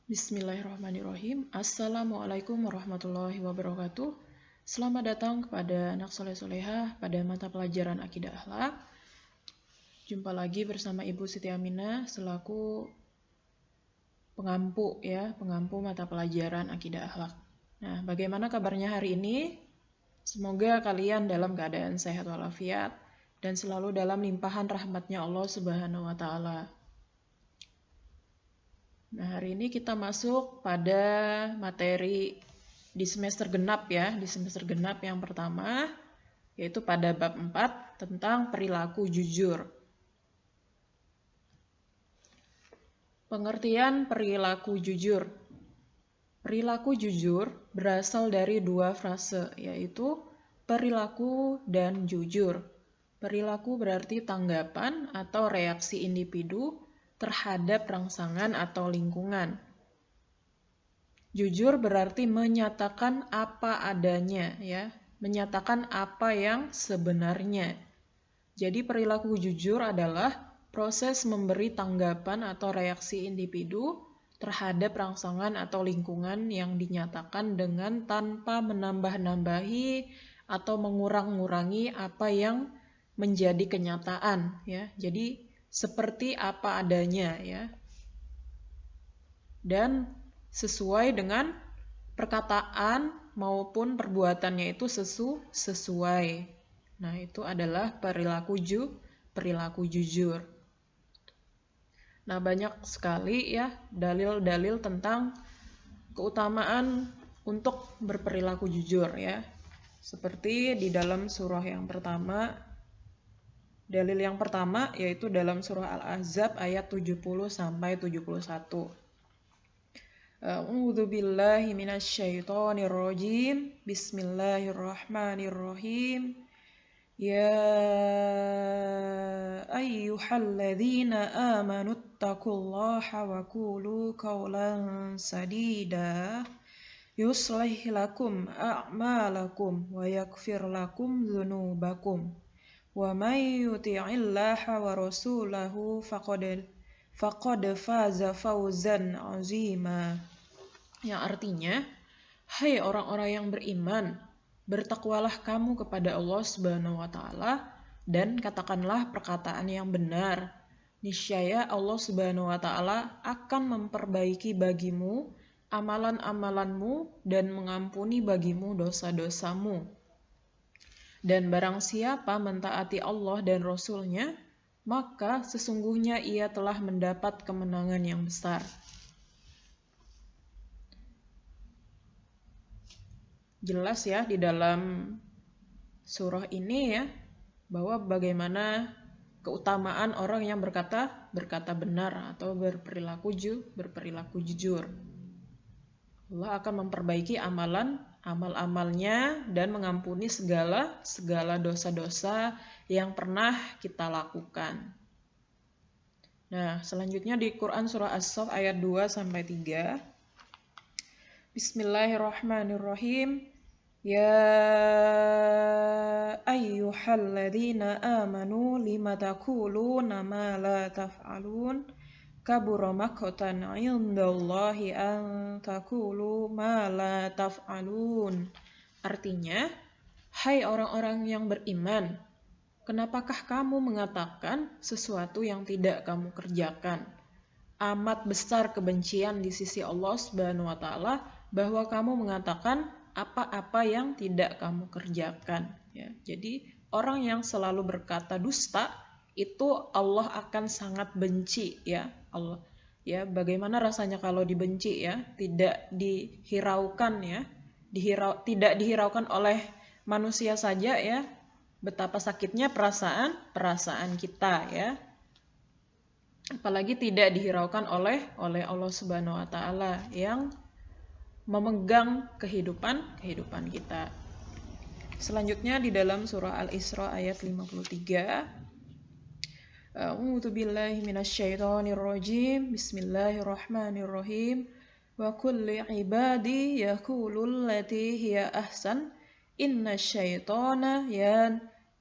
Bismillahirrahmanirrahim. Assalamualaikum warahmatullahi wabarakatuh. Selamat datang kepada anak soleh-solehah pada mata pelajaran Akidah Akhlak. Jumpa lagi bersama Ibu Siti Aminah selaku pengampu mata pelajaran Akidah Akhlak. Nah, bagaimana kabarnya hari ini? Semoga kalian dalam keadaan sehat walafiat dan selalu dalam limpahan rahmatnya Allah Subhanahu wa Ta'ala. Nah, hari ini kita masuk pada materi di semester genap ya, di semester genap yang pertama, yaitu pada bab 4 tentang perilaku jujur. Pengertian perilaku jujur. Perilaku jujur berasal dari dua frase, yaitu perilaku dan jujur. Perilaku berarti tanggapan atau reaksi individu terhadap rangsangan atau lingkungan. Jujur berarti menyatakan apa adanya, ya, menyatakan apa yang sebenarnya. Jadi perilaku jujur adalah proses memberi tanggapan atau reaksi individu terhadap rangsangan atau lingkungan yang dinyatakan dengan tanpa menambah-nambahi atau mengurang-ngurangi apa yang menjadi kenyataan, ya. Jadi seperti apa adanya, ya, dan sesuai dengan perkataan maupun perbuatannya itu sesuai. Nah, itu adalah perilaku jujur. Nah, banyak sekali ya dalil-dalil tentang keutamaan untuk berperilaku jujur, ya. Seperti di dalam surah yang pertama. Dalil yang pertama yaitu dalam surah Al-Ahzab ayat 70 sampai 71. A'udzu billahi minasyaitonir rajim. Bismillahirrahmanirrahim. Ya ayyuhalladzina amanu taqullaha wa qulu qawlan sadida yuslih lakum a'malakum wa yaghfir lakum dzunubakum. Wa may yuti'illaha wa rasulahu faqad faza fawzan 'azima. Yang artinya, hai orang-orang yang beriman, bertakwalah kamu kepada Allah Subhanahu wa Ta'ala dan katakanlah perkataan yang benar. Niscaya Allah Subhanahu wa Ta'ala akan memperbaiki bagimu amalan-amalanmu dan mengampuni bagimu dosa-dosamu. Dan barang siapa mentaati Allah dan Rasul-Nya, maka sesungguhnya ia telah mendapat kemenangan yang besar. Jelas ya di dalam surah ini ya, bahwa bagaimana keutamaan orang yang berkata benar atau berperilaku jujur. Allah akan memperbaiki amal-amalnya dan mengampuni segala dosa-dosa yang pernah kita lakukan. Nah, selanjutnya di Quran surah As-Saff ayat 2 sampai 3. Bismillahirrahmanirrahim. Ya ayyuhalladzina amanu lima taquluna ma la taf'alun. Kabura maqtan 'indallahi an taqulu ma la taf'alun. Artinya, hai orang-orang yang beriman, kenapakah kamu mengatakan sesuatu yang tidak kamu kerjakan? Amat besar kebencian di sisi Allah Subhanahu wa Ta'ala bahwa kamu mengatakan apa-apa yang tidak kamu kerjakan, ya. Jadi, orang yang selalu berkata dusta itu Allah akan sangat benci, ya. Allah, ya, bagaimana rasanya kalau dibenci, ya, tidak dihiraukan, ya, tidak dihiraukan oleh manusia saja, ya, betapa sakitnya perasaan kita, ya, apalagi tidak dihiraukan oleh Allah Subhanahu wa Ta'ala yang memegang kehidupan kita. Selanjutnya di dalam surah Al-Isra ayat 53. A'udzu billahi minasyaitonir rajim. Bismillahirrahmanirrahim. Wa kulli ibadi yaqulul lati hiya ahsan innasyaitona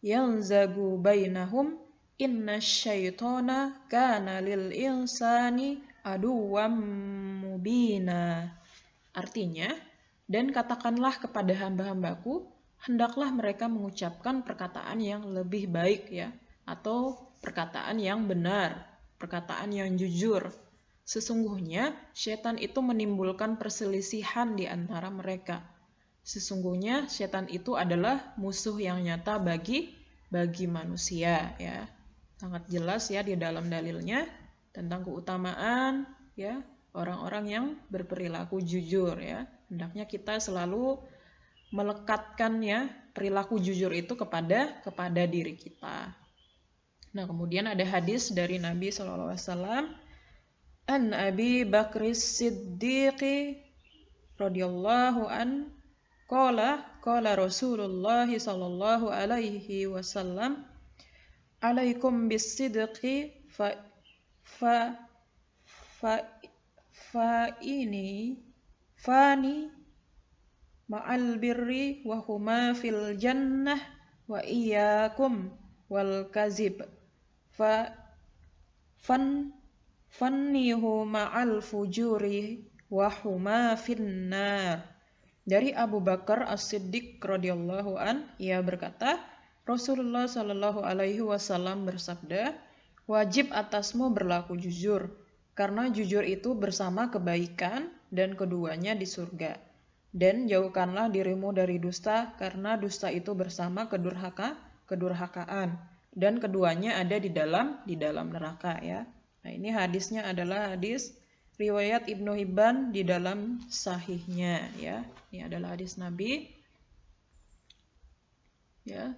yanzagu bainahum innasyaitona kana lil insani aduwwam mubina. Artinya, dan katakanlah kepada hamba-hambaku, hendaklah mereka mengucapkan perkataan yang lebih baik ya, atau perkataan yang benar, perkataan yang jujur. Sesungguhnya setan itu menimbulkan perselisihan di antara mereka. Sesungguhnya setan itu adalah musuh yang nyata bagi manusia ya. Sangat jelas ya di dalam dalilnya tentang keutamaan ya orang-orang yang berperilaku jujur ya. Hendaknya kita selalu melekatkan ya perilaku jujur itu kepada diri kita. Nah, kemudian ada hadis dari Nabi SAW, an Abi Bakris Siddiqi radhiyallahu an qala Rasulullah sallallahu alaihi wasallam, alaikum bis-sidqi fa ini fani ma'al birri wa huma fil jannah wa iyyakum wal kazib fannihu ma'al fujuri wa huma finnar. Dari Abu Bakar As-Siddiq radhiyallahu an, ia berkata, Rasulullah Shallallahu alaihi wasallam bersabda, wajib atasmu berlaku jujur, karena jujur itu bersama kebaikan dan keduanya di surga. Dan jauhkanlah dirimu dari dusta, karena dusta itu bersama kedurhakaan, dan keduanya ada di dalam neraka ya. Nah, ini hadisnya adalah hadis riwayat Ibnu Hibban di dalam sahihnya ya. Ini adalah hadis Nabi. Ya.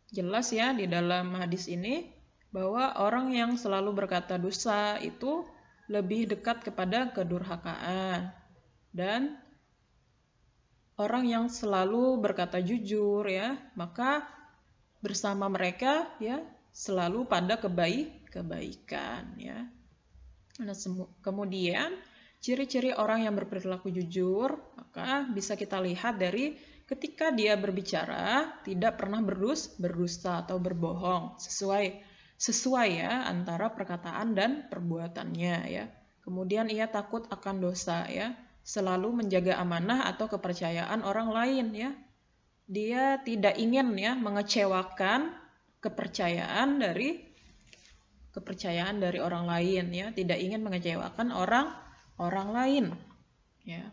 Jelas ya di dalam hadis ini bahwa orang yang selalu berkata dusta itu lebih dekat kepada kedurhakaan. Dan orang yang selalu berkata jujur ya, maka bersama mereka ya selalu pada kebaikan ya. Nah, kemudian ciri-ciri orang yang berperilaku jujur maka bisa kita lihat dari ketika dia berbicara tidak pernah berdusta atau berbohong, sesuai ya antara perkataan dan perbuatannya ya. Kemudian ia takut akan dosa ya, selalu menjaga amanah atau kepercayaan orang lain ya. Dia tidak ingin ya mengecewakan kepercayaan dari orang lain ya, tidak ingin mengecewakan orang lain ya.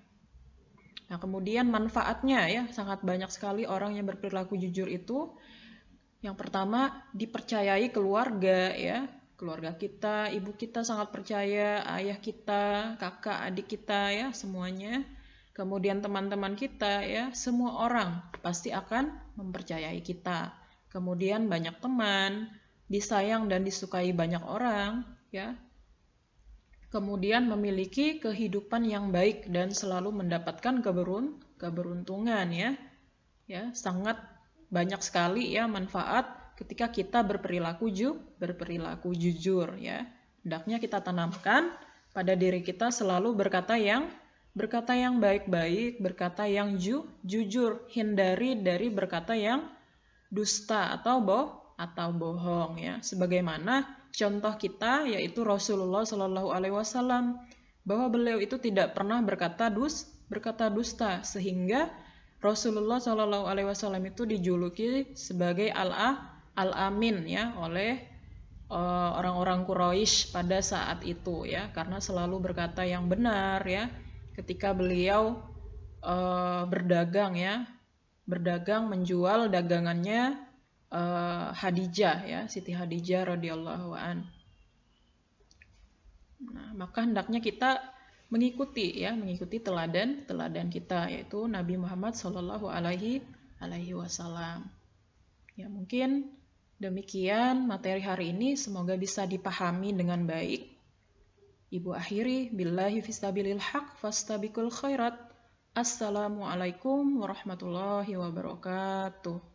Nah, kemudian manfaatnya ya sangat banyak sekali orang yang berperilaku jujur itu. Yang pertama, dipercayai keluarga ya. Keluarga kita, ibu kita sangat percaya, ayah kita, kakak, adik kita ya, semuanya. Kemudian teman-teman kita ya, semua orang pasti akan mempercayai kita. Kemudian banyak teman, disayang dan disukai banyak orang ya. Kemudian memiliki kehidupan yang baik dan selalu mendapatkan keberuntungan ya. Ya, sangat banyak sekali ya manfaat ketika kita berperilaku jujur ya. Hendaknya kita tanamkan pada diri kita selalu berkata yang baik-baik, berkata yang jujur, hindari dari berkata yang dusta atau bohong ya. Sebagaimana contoh kita yaitu Rasulullah Shallallahu alaihi wasallam, bahwa beliau itu tidak pernah berkata dusta, sehingga Rasulullah Shallallahu alaihi wasallam itu dijuluki sebagai Al-Amin ya oleh orang-orang Quraisy pada saat itu ya, karena selalu berkata yang benar ya ketika beliau berdagang menjual dagangannya Khadijah ya, Siti Khadijah radhiyallahu an. Nah, maka hendaknya kita mengikuti teladan kita yaitu Nabi Muhammad Shallallahu alaihi wasallam. Ya, mungkin demikian materi hari ini, semoga bisa dipahami dengan baik. Ibu akhiri billahi fisabilil haq fastabiqul khairat. Assalamualaikum warahmatullahi wabarakatuh.